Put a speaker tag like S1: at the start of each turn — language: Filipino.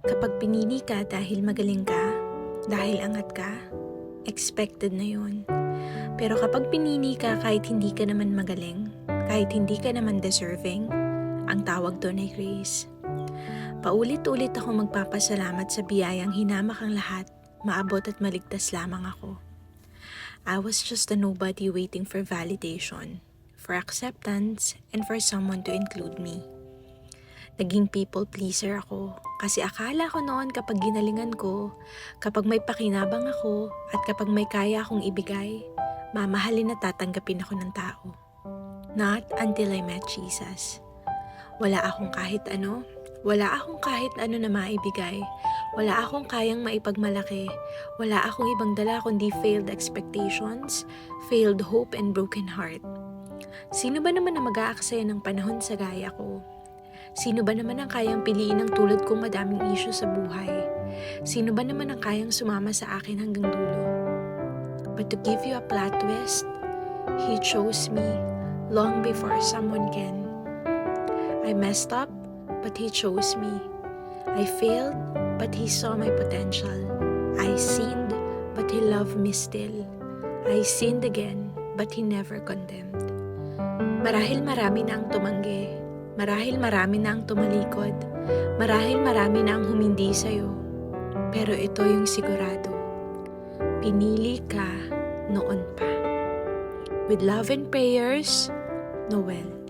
S1: Kapag pinili ka dahil magaling ka, dahil angat ka, expected na yun. Pero kapag pinili ka kahit hindi ka naman magaling, kahit hindi ka naman deserving, ang tawag doon ay grace. Paulit-ulit ako magpapasalamat sa biyayang hinamak ang lahat, maabot at maligtas lamang ako. I was just a nobody waiting for validation, for acceptance, and for someone to include me. Naging people pleaser ako kasi akala ko noon kapag ginalingan ko, kapag may pakinabang ako at kapag may kaya akong ibigay, mamahalin at tatanggapin ako ng tao. Not until I met Jesus. Wala akong kahit ano na maibigay, wala akong kayang maipagmalaki, wala akong ibang dala kundi failed expectations, failed hope and broken heart. Sino ba naman ang mag-aaksaya ng panahon sa gaya ko? Sino ba naman ang kayang piliin ng tulad kong madaming issue sa buhay? Sino ba naman ang kayang sumama sa akin hanggang dulo? But to give you a plot twist, He chose me long before someone can. I messed up, but He chose me. I failed, but He saw my potential. I sinned, but He loved me still. I sinned again, but He never condemned. Marahil marami na ang tumanggi. Marahil marami na ang tumalikod. Marahil marami na ang humindi sa'yo. Pero ito yung sigurado. Pinili ka noon pa. With love and prayers, Noel.